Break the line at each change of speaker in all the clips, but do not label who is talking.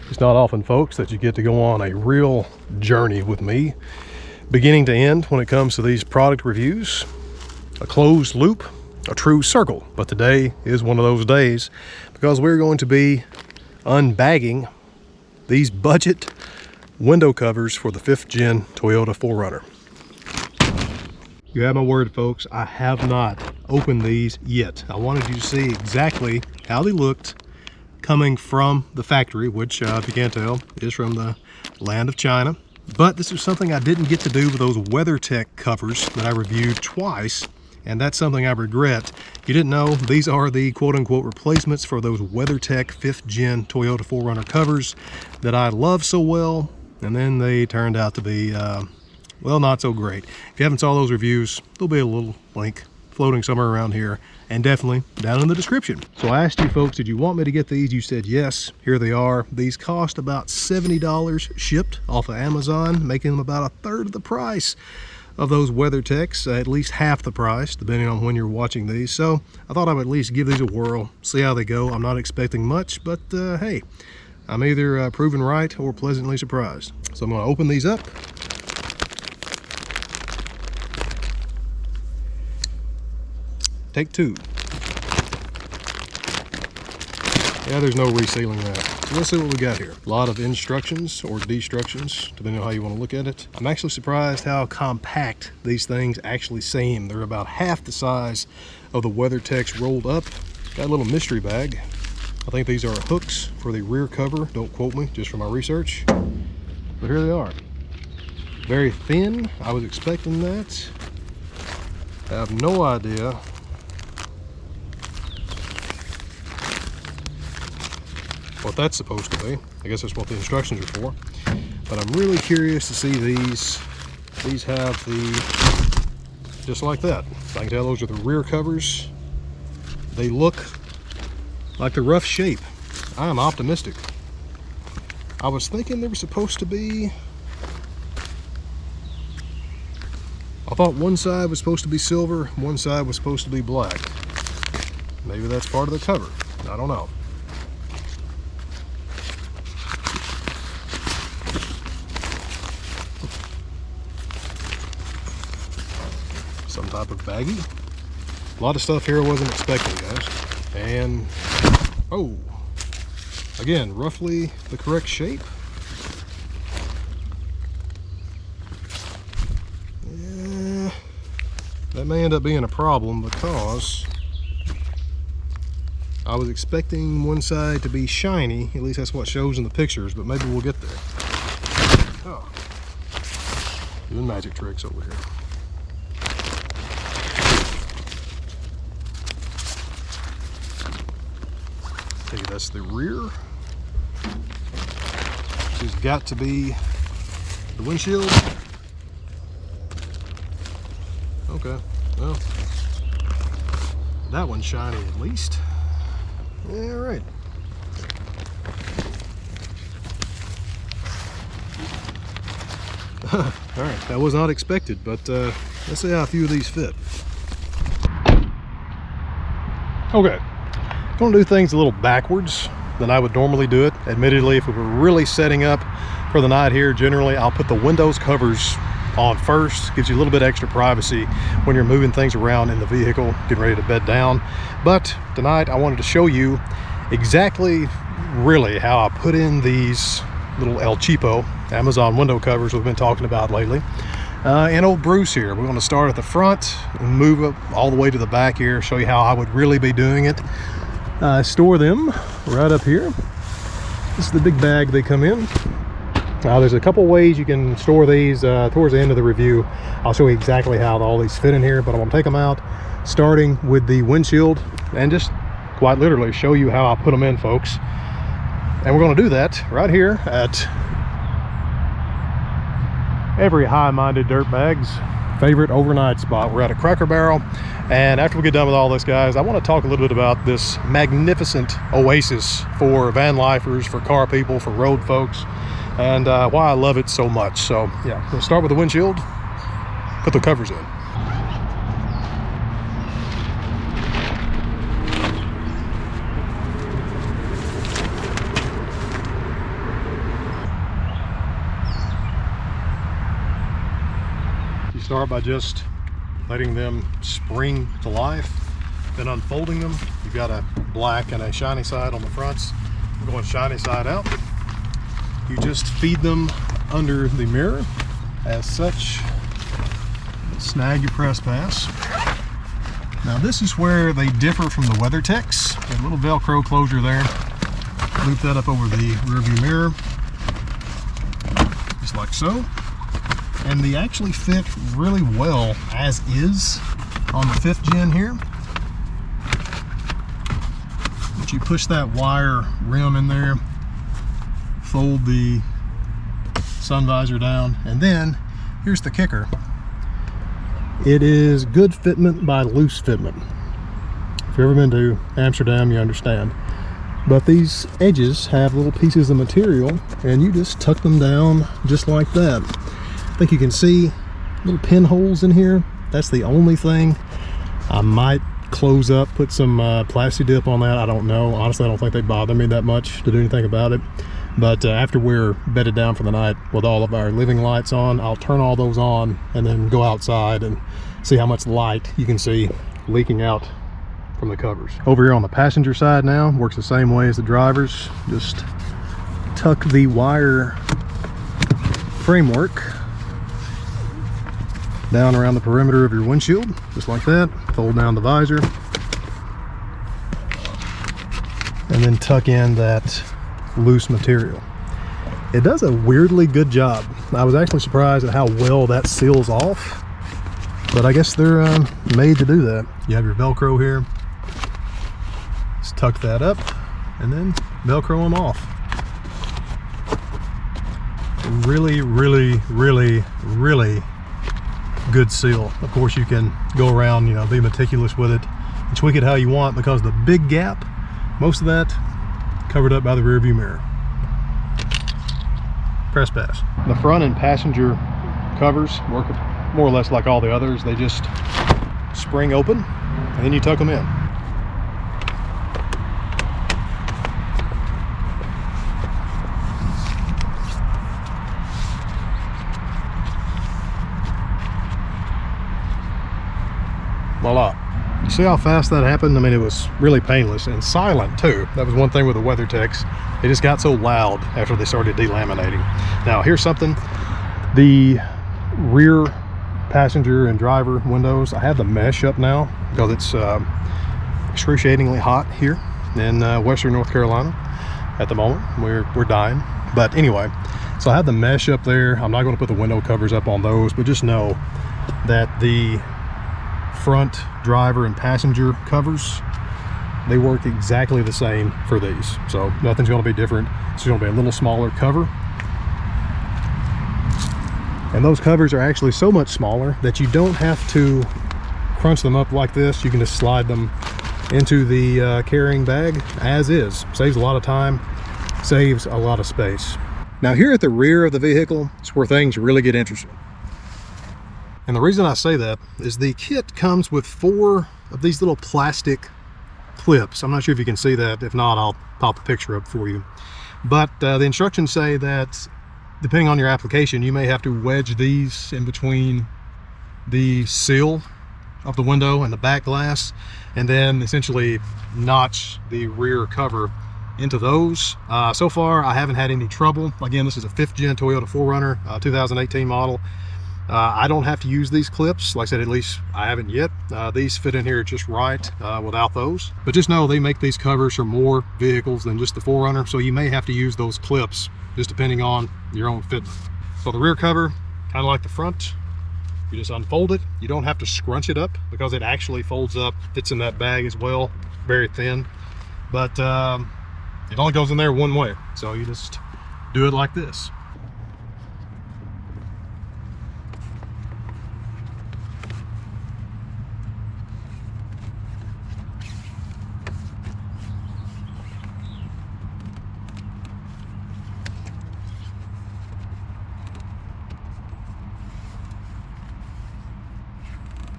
It's not often, folks, that you get to go on a real journey with me, beginning to end, when it comes to these product reviews. A closed loop, a true circle. But today is one of those days, because we're going to be unbagging these budget window covers for the 5th gen Toyota 4Runner. You have my word, folks, I have not opened these yet. I wanted you to see exactly how they looked coming from the factory, which if you can't tell is from the land of China. But this is something I didn't get to do with those WeatherTech covers that I reviewed twice, and that's something I regret. You didn't know, these are the quote-unquote replacements for those WeatherTech 5th gen Toyota 4Runner covers that I love so well, and then they turned out to be well, not so great. If you haven't saw those reviews, there'll be a little link floating somewhere around here, and definitely down in the description. So I asked you folks, did you want me to get these? You said yes. Here they are. These cost about $70 shipped off of Amazon, making them about 1/3 of the price of those WeatherTechs, at least half the price, depending on when you're watching these. So I thought I would at least give these a whirl, see how they go. I'm not expecting much, but hey, I'm either proven right or pleasantly surprised. So I'm going to open these up. Take two. Yeah, there's no resealing that. So let's see what we got here. A lot of instructions or destructions, depending on how you want to look at it. I'm actually surprised how compact these things actually seem. They're about half the size of the WeatherTechs rolled up. Got a little mystery bag. I think these are hooks for the rear cover. Don't quote me, just from my research. But here they are. Very thin. I was expecting that. I have no idea what that's supposed to be. I guess that's what the instructions are for. But I'm really curious to see these. These have the, just like that. I can tell those are the rear covers. They look like the rough shape. I am optimistic. I was thinking they were supposed to be, I thought one side was supposed to be silver, one side was supposed to be black. Maybe that's part of the cover. I don't know. Some type of baggie. A lot of stuff here I wasn't expecting, guys. And oh, again, roughly the correct shape. Yeah, that may end up being a problem, because I was expecting one side to be shiny. At least that's what shows in the pictures, but maybe we'll get there. Oh, doing magic tricks over here. Okay, that's the rear. This has got to be the windshield. Okay, well, that one's shiny at least. Yeah, all right. All right, that was not expected, but let's see how a few of these fit. Okay. I'm gonna do things a little backwards than I would normally do it. Admittedly, if we were really setting up for the night here, generally I'll put the windows covers on first. Gives you a little bit extra privacy when you're moving things around in the vehicle, getting ready to bed down. But tonight I wanted to show you exactly really how I put in these little El Cheapo Amazon window covers we've been talking about lately. And old Bruce here. We're going to start at the front and move up all the way to the back here, show you how I would really be doing it. Store them right up here. This is the big bag they come in. Now there's a couple ways you can store these. Towards the end of the review I'll show you exactly how all these fit in here, but I'm going to take them out starting with the windshield and just quite literally show you how I put them in, folks. And we're going to do that right here at every high-minded dirtbag's favorite overnight spot. We're at a Cracker Barrel, and after we get done with all this, guys, I want to talk a little bit about this magnificent oasis for van lifers, for car people, for road folks, and why I love it so much. So yeah, we'll start with the windshield, put the covers in. Start by just letting them spring to life, then unfolding them. You've got a black and a shiny side on the fronts. We're going shiny side out. You just feed them under the mirror as such. Snag your press pass. Now this is where they differ from the WeatherTechs. A little Velcro closure there. Loop that up over the rear view mirror, just like so. And they actually fit really well as is on the 5th gen here. But you push that wire rim in there, fold the sun visor down, and then here's the kicker. It is good fitment by loose fitment. If you've ever been to Amsterdam, you understand. But these edges have little pieces of material, and you just tuck them down just like that. I think you can see little pinholes in here. That's the only thing. I might close up, put some plasti dip on that. I don't know. Honestly, I don't think they bother me that much to do anything about it. But after we're bedded down for the night with all of our living lights on, I'll turn all those on and then go outside and see how much light you can see leaking out from the covers. Over here on the passenger side now, works the same way as the driver's. Just tuck the wire framework down around the perimeter of your windshield, just like that. Fold down the visor, and then tuck in that loose material. It does a weirdly good job. I was actually surprised at how well that seals off, but I guess they're made to do that. You have your Velcro here. Just tuck that up and then Velcro them off. Really, really, really, really good seal. Of course, you can go around, be meticulous with it and tweak it how you want, because the big gap, most of that covered up by the rear view mirror. Press pass. The front and passenger covers work more or less like all the others. They just spring open and then you tuck them in. Voila. You see how fast that happened? I mean, it was really painless and silent too. That was one thing with the WeatherTechs. They just got so loud after they started delaminating. Now here's something. The rear passenger and driver windows, I have the mesh up now because it's excruciatingly hot here in Western North Carolina at the moment. We're dying. But anyway, so I have the mesh up there. I'm not going to put the window covers up on those, but just know that the front driver and passenger covers, they work exactly the same for these, so nothing's going to be different. It's going to be a little smaller cover, and those covers are actually so much smaller that you don't have to crunch them up like this. You can just slide them into the carrying bag as is. Saves a lot of time, saves a lot of space. Now here at the rear of the vehicle is where things really get interesting. And the reason I say that is the kit comes with 4 of these little plastic clips. I'm not sure if you can see that. If not, I'll pop a picture up for you. But the instructions say that depending on your application, you may have to wedge these in between the seal of the window and the back glass, and then essentially notch the rear cover into those. So far, I haven't had any trouble. Again, this is a 5th gen Toyota 4Runner, 2018 model. I don't have to use these clips. Like I said, at least I haven't yet. These fit in here just right without those. But just know they make these covers for more vehicles than just the 4Runner, so you may have to use those clips just depending on your own fitment. So the rear cover, kind of like the front, you just unfold it. You don't have to scrunch it up because it actually folds up, fits in that bag as well, very thin. But it only goes in there one way, so you just do it like this.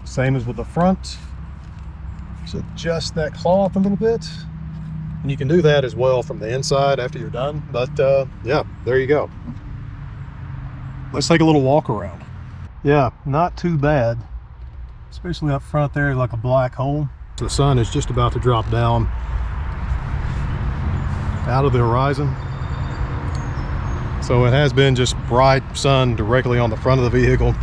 Same as with the front. Just adjust that cloth a little bit, and you can do that as well from the inside after you're done. But yeah, there you go. Let's take a little walk around. Yeah, not too bad, especially up front there, like a black hole. The sun is just about to drop down out of the horizon, so it has been just bright sun directly on the front of the vehicle.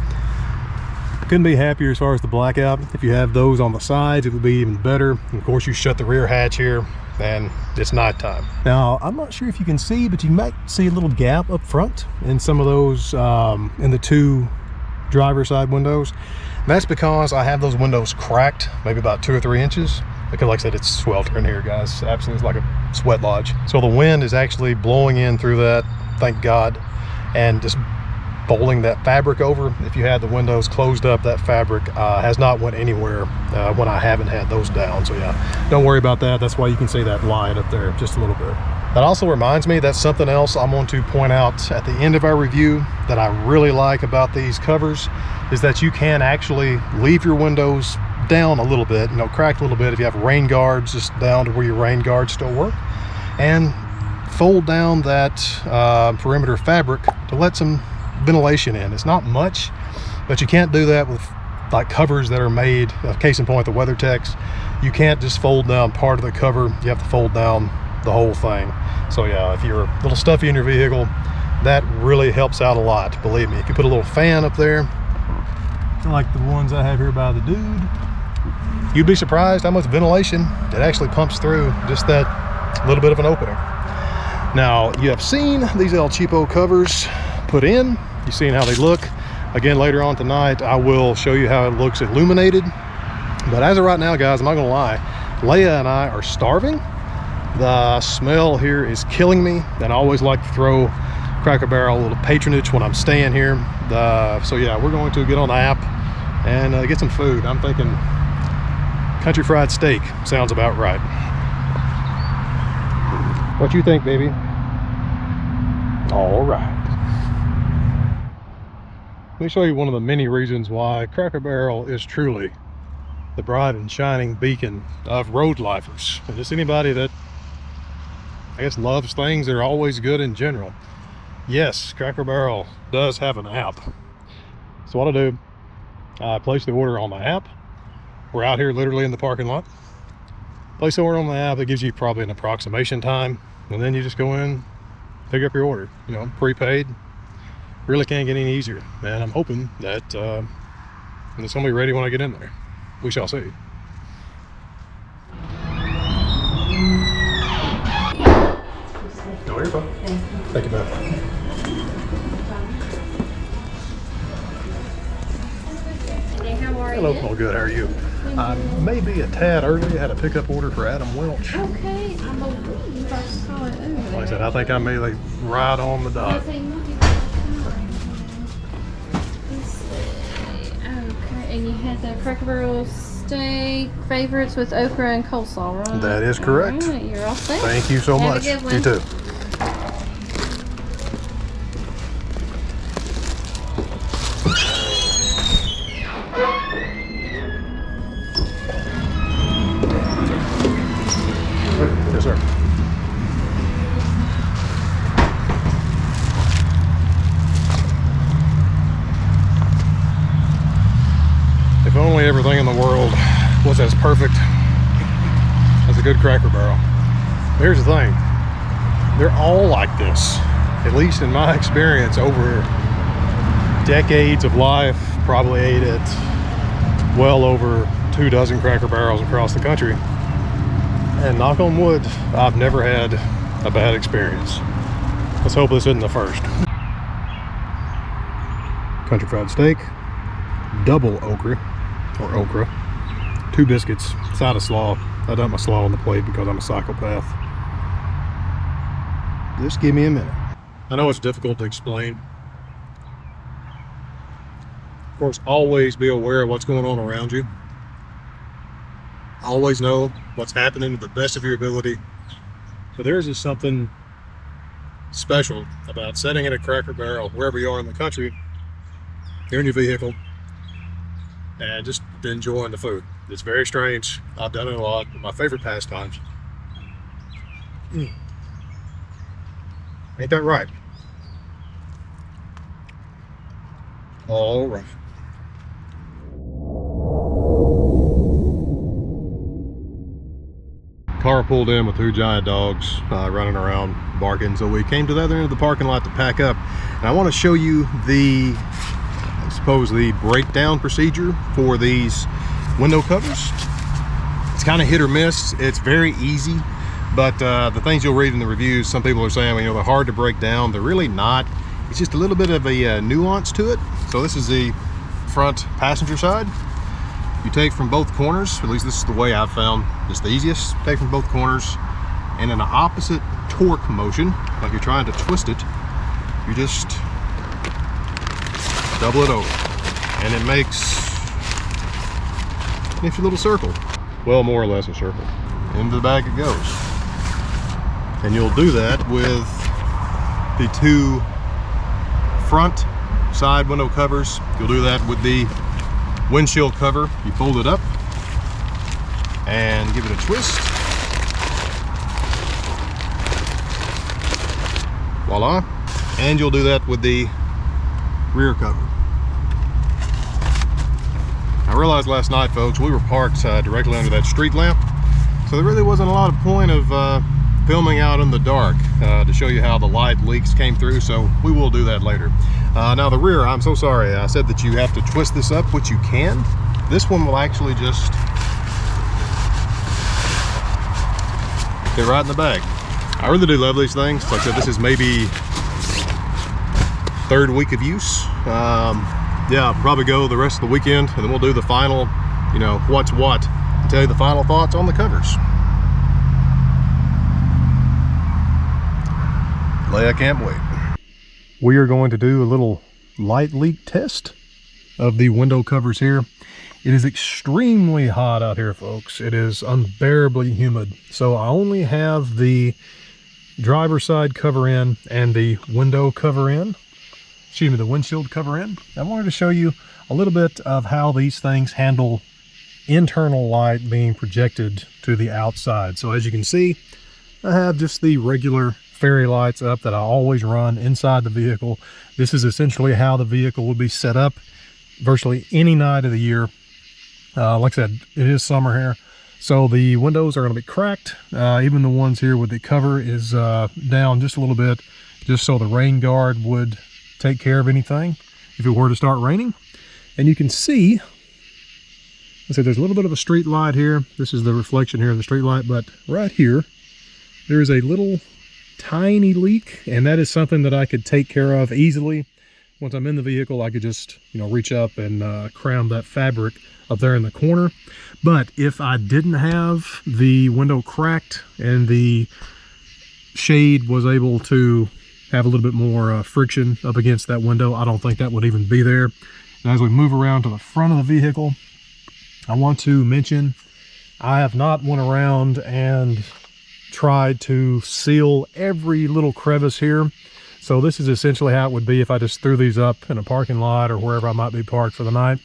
Couldn't be happier as far as the blackout. If you have those on the sides, it would be even better. And of course, you shut the rear hatch here and it's nighttime. Now, I'm not sure if you can see, but you might see a little gap up front in some of those, in the two driver's side windows. And that's because I have those windows cracked, maybe about 2 or 3 inches. Because like I said, it's sweltering here, guys. Absolutely, it's like a sweat lodge. So the wind is actually blowing in through that, thank God, and just bowling that fabric over. If you had the windows closed up, that fabric has not went anywhere when I haven't had those down. So yeah, don't worry about that. That's why you can see that line up there just a little bit. That also reminds me, that's something else I'm going to point out at the end of our review that I really like about these covers, is that you can actually leave your windows down a little bit, you know, cracked a little bit if you have rain guards, just down to where your rain guards still work, and fold down that perimeter fabric to let some ventilation in. It's not much, but you can't do that with like covers that are made, case in point, the WeatherTechs. You can't just fold down part of the cover, you have to fold down the whole thing. So yeah, if you're a little stuffy in your vehicle, that really helps out a lot, believe me. If you put a little fan up there, like the ones I have here by the dude, you'd be surprised how much ventilation it actually pumps through just that little bit of an opening. Now, you have seen these El Cheapo covers put in, you've seen how they look. Again, later on tonight, I will show you how it looks illuminated. But as of right now, guys, I'm not gonna lie, Leia and I are starving. The smell here is killing me, and I always like to throw Cracker Barrel a little patronage when I'm staying here. So yeah, we're going to get on the app and get some food. I'm thinking country fried steak sounds about right. What you think, baby? All right. Let me show you one of the many reasons why Cracker Barrel is truly the bright and shining beacon of road lifers, and just anybody that I guess loves things that are always good in general. Yes, Cracker Barrel does have an app. So what I do, I place the order on the app. We're out here literally in the parking lot. Place the order on the app. It gives you probably an approximation time, and then you just go in, pick up your order, you know, prepaid. Really can't get any easier, and I'm hoping that it's gonna be ready when I get in there. We shall see. No, you're fine. Thank you, man.
Hey, how are
Hello,
you?
all good. How are you? I may be a tad early. I had a pickup order for Adam Welch.
Okay, I believe I saw it over.
Like I said, I think I may like right on the dot.
Let's see. Okay, and you had the Cracker Barrel steak favorites with okra and coleslaw, right?
That is correct.
All right, you're all set.
Thank you so much.
Have a good one.
You too. Yes, sir. If only everything in the world was as perfect as a good Cracker Barrel. Here's the thing, they're all like this, at least in my experience over decades of life. Probably ate at well over 2 dozen Cracker Barrels across the country, and knock on wood, I've never had a bad experience. Let's hope this isn't the first. Country fried steak, double okra, or okra, 2 biscuits, side of slaw. I dump my slaw on the plate because I'm a psychopath. Just give me a minute. I know it's difficult to explain. Of course, always be aware of what's going on around you. Always know what's happening to the best of your ability. But there's just something special about sitting in a Cracker Barrel, wherever you are in the country, you're in your vehicle, and just enjoying the food. It's very strange. I've done it a lot. My favorite pastimes. Ain't that right? All right. car pulled in with two giant dogs running around barking, so we came to the other end of the parking lot to pack up. And I want to show you the, I suppose, the breakdown procedure for these window covers. It's kind of hit or miss. It's very easy, but the things you'll read in the reviews, some people are saying, you know, they're hard to break down. They're really not. It's just a little bit of a nuance to it. So this is the front passenger side. You take from both corners, at least this is the way I've found it's the easiest. Take from both corners, and in an opposite torque motion, like you're trying to twist it, you just double it over, and it makes a little circle. Well, more or less a circle. Into the bag it goes. And you'll do that with the two front side window covers. You'll do that with the windshield cover. You fold it up and give it a twist. Voila. And you'll do that with the rear cover. I realized last night, folks, we were parked directly under that street lamp, so there really wasn't a lot of point of filming out in the dark to show you how the light leaks came through, so we will do that later. Now the rear, I'm so sorry, I said that you have to twist this up, which you can. This one will actually just get right in the bag. I really do love these things. Like I said, this is maybe third week of use. Yeah, I'll probably go the rest of the weekend, and then we'll do the final, you know, what's what, and tell you the final thoughts on the covers. Leia can't wait. We are going to do a little light leak test of the window covers here. It is extremely hot out here, folks. It is unbearably humid. So I only have the driver's side cover in and the window cover in. Excuse me, the windshield cover in. I wanted to show you a little bit of how these things handle internal light being projected to the outside. So as you can see, I have just the regular fairy lights up that I always run inside the vehicle. This is essentially how the vehicle would be set up virtually any night of the year. Like I said, it is summer here, so the windows are going to be cracked. Even the ones here with the cover is down just a little bit, just so the rain guard would take care of anything if it were to start raining. And you can see, let's say there's a little bit of a street light here. This is the reflection here of the street light, but right here there is a little tiny leak, and that is something that I could take care of easily. Once I'm in the vehicle, I could just, you know, reach up and crown that fabric up there in the corner. But if I didn't have the window cracked and the shade was able to have a little bit more friction up against that window, I don't think that would even be there. And as we move around to the front of the vehicle, I want to mention I have not went around and tried to seal every little crevice here. So this is essentially how it would be if I just threw these up in a parking lot or wherever I might be parked for the night.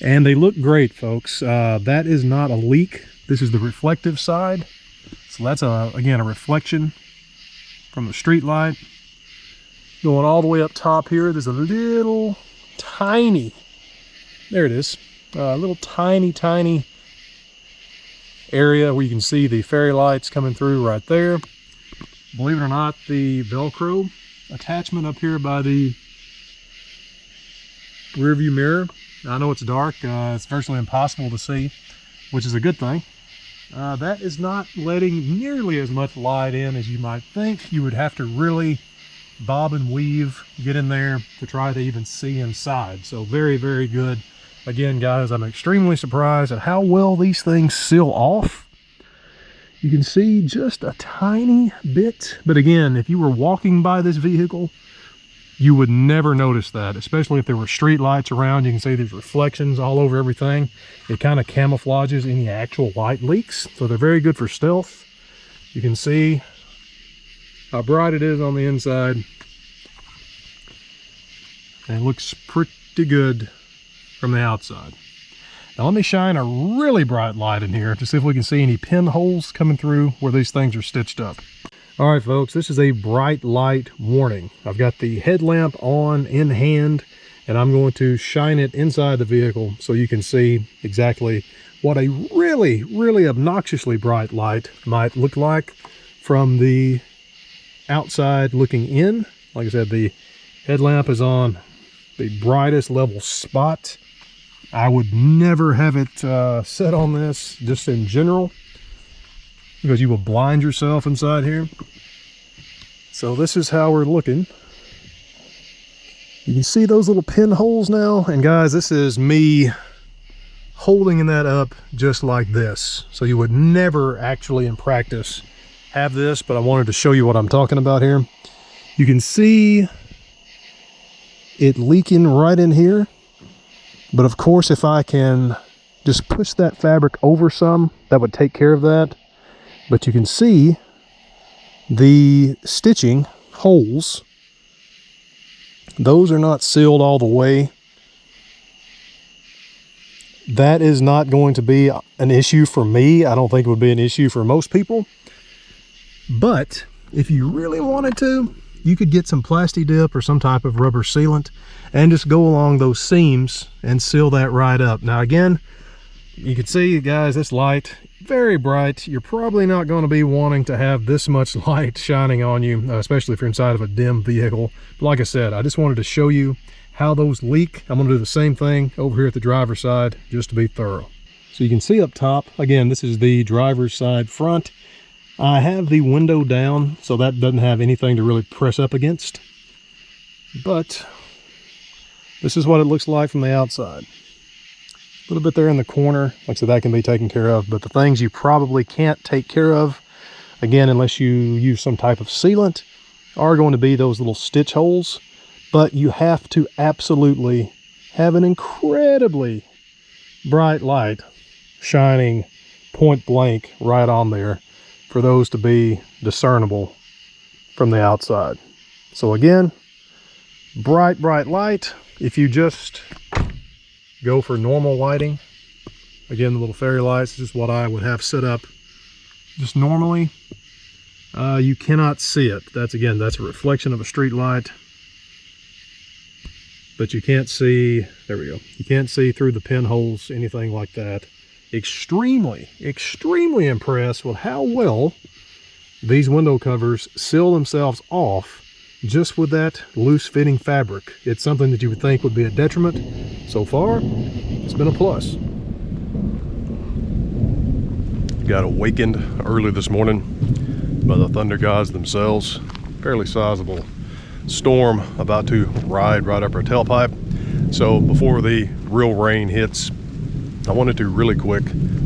And they look great, folks. That is not a leak. This is the reflective side. So that's again a reflection from the street light. Going all the way up top here, there's a little tiny, there it is, a little tiny area where you can see the fairy lights coming through right there. Believe it or not, the Velcro attachment up here by the rear view mirror, I know it's dark, it's virtually impossible to see, which is a good thing. That is not letting nearly as much light in as you might think. You would have to really bob and weave, get in there to try to even see inside. So very, very good. Again, guys, I'm extremely surprised at how well these things seal off. You can see just a tiny bit, but again, if you were walking by this vehicle, you would never notice that, especially if there were street lights around. You can see there's reflections all over everything. It kind of camouflages any actual light leaks, so they're very good for stealth. You can see how bright it is on the inside, and it looks pretty good from the outside. Now let me shine a really bright light in here to see if we can see any pinholes coming through where these things are stitched up. All right, folks, this is a bright light warning. I've got the headlamp on in hand, and I'm going to shine it inside the vehicle so you can see exactly what a really, really obnoxiously bright light might look like from the outside looking in. Like I said, the headlamp is on the brightest level spot. I would never have it set on this just in general, because you will blind yourself inside here. So this is how we're looking. You can see those little pinholes now, and guys, this is me holding that up just like this. So you would never actually in practice have this, but I wanted to show you what I'm talking about here. You can see it leaking right in here, but of course if I can just push that fabric over some, that would take care of that. But you can see the stitching holes, those are not sealed all the way. That is not going to be an issue for me. I don't think it would be an issue for most people. But if you really wanted to, you could get some Plasti Dip or some type of rubber sealant and just go along those seams and seal that right up. Now again, you can see, guys, this light, very bright. You're probably not going to be wanting to have this much light shining on you, especially if you're inside of a dim vehicle. But like I said, I just wanted to show you how those leak. I'm going to do the same thing over here at the driver's side just to be thorough. So you can see up top, again, this is the driver's side front. I have the window down, so that doesn't have anything to really press up against. But this is what it looks like from the outside. A little bit there in the corner, like I said, that can be taken care of. But the things you probably can't take care of, again, unless you use some type of sealant, are going to be those little stitch holes. But you have to absolutely have an incredibly bright light shining point blank right on there for those to be discernible from the outside. So again, bright light. If you just go for normal lighting, again, the little fairy lights, just what I would have set up just normally, you cannot see it. That's a reflection of a street light. But you can't see, there we go. You can't see through the pinholes, anything like that. Extremely impressed with how well these window covers seal themselves off just with that loose fitting fabric. It's something that you would think would be a detriment. So far, it's been a plus. Got awakened early this morning by the thunder gods themselves. Fairly sizable storm about to ride right up our tailpipe. So before the real rain hits, I wanted to really quick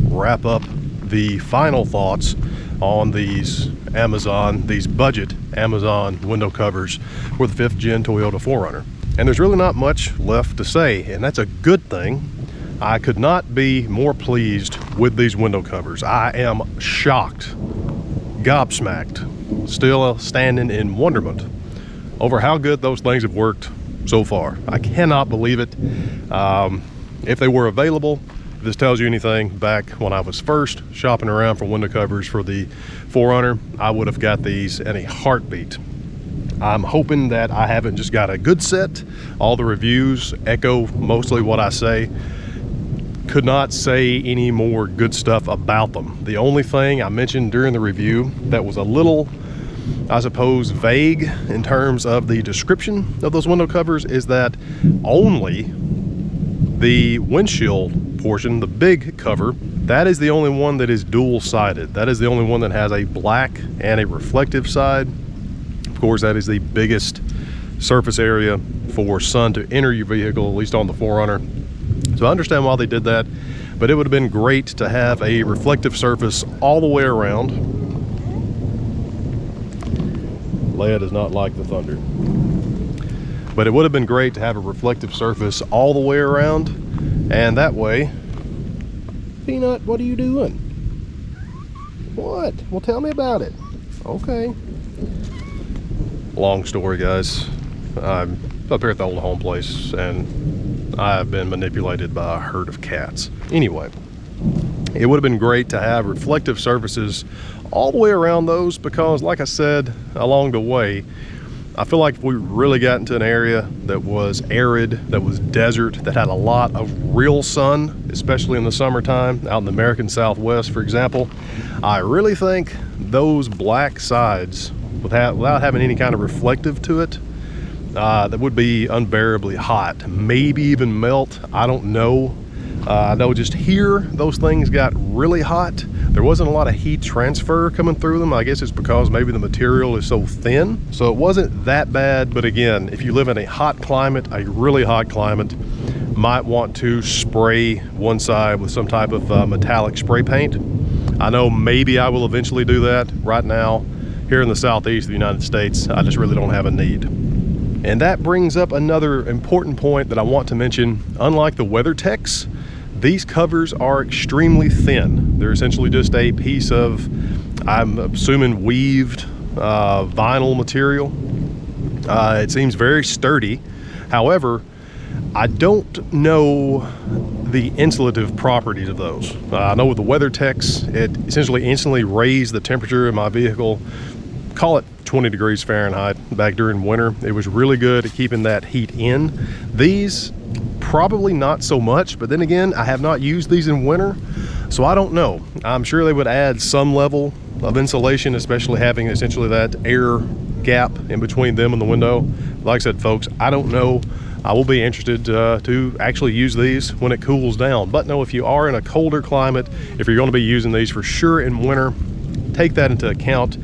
wrap up the final thoughts on these budget Amazon window covers for the 5th gen Toyota 4Runner. And there's really not much left to say, and that's a good thing. I could not be more pleased with these window covers. I am shocked, gobsmacked, still standing in wonderment over how good those things have worked so far. I cannot believe it. If they were available, if this tells you anything, back when I was first shopping around for window covers for the 4Runner, I would have got these in a heartbeat. I'm hoping that I haven't just got a good set. All the reviews echo mostly what I say. Could not say any more good stuff about them. The only thing I mentioned during the review that was a little, I suppose, vague in terms of the description of those window covers is that only the windshield portion, the big cover, that is the only one that is dual-sided. That is the only one that has a black and a reflective side. Of course, that is the biggest surface area for sun to enter your vehicle, at least on the 4Runner. So I understand why they did that, but it would have been great to have a reflective surface all the way around. Leia does not like the thunder. But it would have been great to have a reflective surface all the way around, and that way, Peanut, what are you doing? What? Well, tell me about it. Okay. Long story, guys. I'm up here at the old home place, and I've been manipulated by a herd of cats. Anyway, it would have been great to have reflective surfaces all the way around those, because like I said along the way, I feel like if we really got into an area that was arid, that was desert, that had a lot of real sun, especially in the summertime, out in the American Southwest, for example, I really think those black sides, without having any kind of reflective to it, that would be unbearably hot, maybe even melt. I don't know. I know just here, those things got really hot. There wasn't a lot of heat transfer coming through them. I guess it's because maybe the material is so thin. So it wasn't that bad, but again, if you live in a hot climate, a really hot climate, might want to spray one side with some type of metallic spray paint. I know maybe I will eventually do that. Right now, here in the southeast of the United States, I just really don't have a need. And that brings up another important point that I want to mention. Unlike the WeatherTechs, these covers are extremely thin. They're essentially just a piece of, I'm assuming, weaved vinyl material. It seems very sturdy. However, I don't know the insulative properties of those. I know with the WeatherTechs, it essentially instantly raised the temperature of my vehicle, call it 20 degrees Fahrenheit back during winter. It was really good at keeping that heat in. These, probably not so much, but then again, I have not used these in winter, so I don't know. I'm sure they would add some level of insulation, especially having essentially that air gap in between them and the window. Like I said, folks, I don't know. I will be interested to actually use these when it cools down. But no, if you are in a colder climate, if you're going to be using these for sure in winter, take that into account.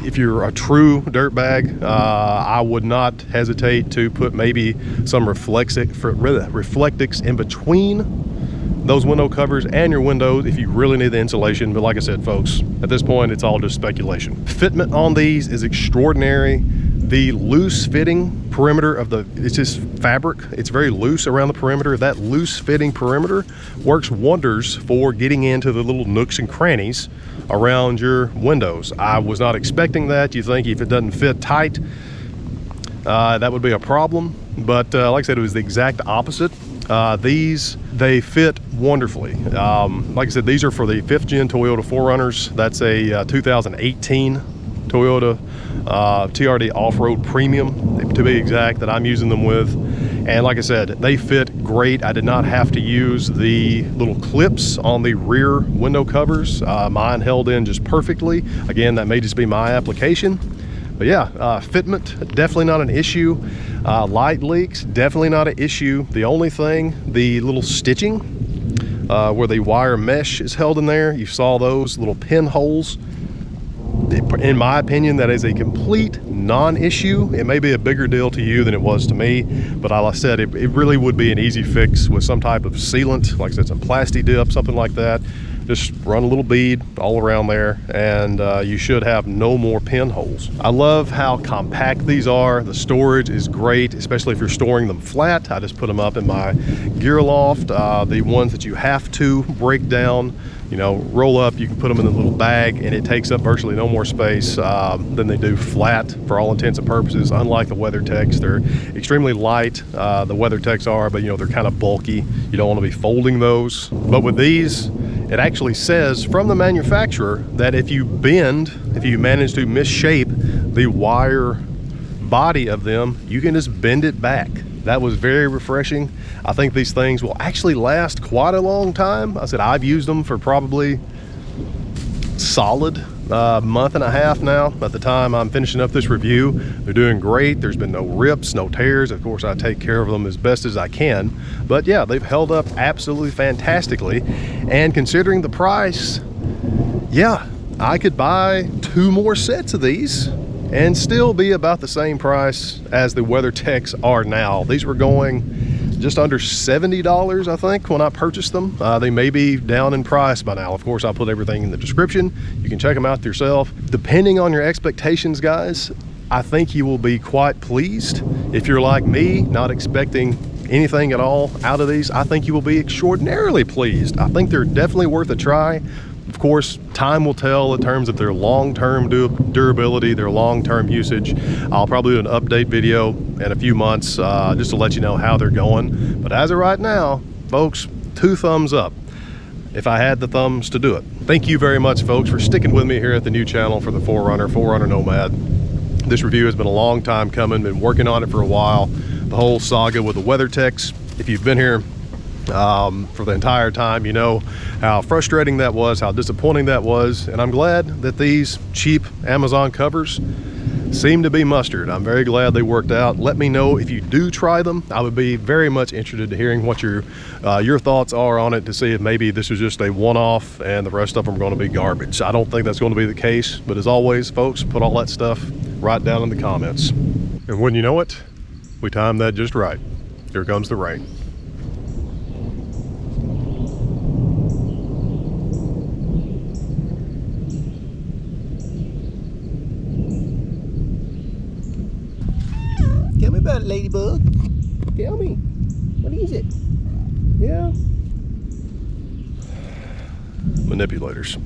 If you're a true dirtbag, I would not hesitate to put maybe some reflectics in between those window covers and your windows if you really need the insulation. But like I said, folks, at this point, it's all just speculation. Fitment on these is extraordinary. The loose fitting perimeter of it's just fabric. It's very loose around the perimeter. That loose fitting perimeter works wonders for getting into the little nooks and crannies around your windows. I was not expecting that. You think if it doesn't fit tight, that would be a problem. But like I said, it was the exact opposite. They fit wonderfully. Like I said, these are for the 5th gen Toyota 4Runners. That's a 2018 Toyota TRD off-road premium, to be exact, that I'm using them with. And like I said, they fit great. I did not have to use the little clips on the rear window covers. Mine held in just perfectly. Again, that may just be my application. But yeah, fitment, definitely not an issue. Light leaks, definitely not an issue. The only thing, the little stitching where the wire mesh is held in there, you saw those little pinholes. In my opinion, that is a complete non-issue. It may be a bigger deal to you than it was to me, but like I said, it really would be an easy fix with some type of sealant, like I said, some plasti dip, something like that. Just run a little bead all around there, and you should have no more pinholes. I love how compact these are. The storage is great, especially if you're storing them flat. I just put them up in my gear loft. The ones that you have to break down, you know, roll up, you can put them in a little bag, and it takes up virtually no more space than they do flat for all intents and purposes. Unlike the WeatherTechs, they're extremely light. The WeatherTechs are, but you know, they're kind of bulky. You don't want to be folding those. But with these, it actually says from the manufacturer that if you manage to misshape the wire body of them, you can just bend it back. That was very refreshing. I think these things will actually last quite a long time. I said I've used them for probably solid month and a half now. At the time I'm finishing up this review, they're doing great. There's been no rips, no tears. Of course, I take care of them as best as I can. But yeah, they've held up absolutely fantastically. And considering the price, yeah, I could buy 2 more sets of these and still be about the same price as the WeatherTechs are now. These were going just under $70, I think, when I purchased them. They may be down in price by now. Of course, I'll put everything in the description. You can check them out yourself. Depending on your expectations, guys, I think you will be quite pleased. If you're like me, not expecting anything at all out of these, I think you will be extraordinarily pleased. I think they're definitely worth a try. Of course, time will tell in terms of their long-term durability, their long-term usage. I'll probably do an update video in a few months just to let you know how they're going. But as of right now, folks, 2 thumbs up if I had the thumbs to do it. Thank you very much, folks, for sticking with me here at the new channel for the 4Runner Nomad. This review has been a long time coming, been working on it for a while. The whole saga with the WeatherTechs. If you've been here for the entire time, you know how frustrating that was, how disappointing that was, and I'm glad that these cheap Amazon covers seem to be mustard. I'm very glad they worked out. Let me know if you do try them. I would be very much interested in hearing what your thoughts are on it, to see if maybe this is just a one-off and the rest of them are going to be garbage. I don't think that's going to be the case, but as always, folks, put all that stuff right down in the comments. And when you know it, we timed that just right. Here comes the rain.
Tell me about it, ladybug. Tell me. What is it? Yeah.
Manipulators.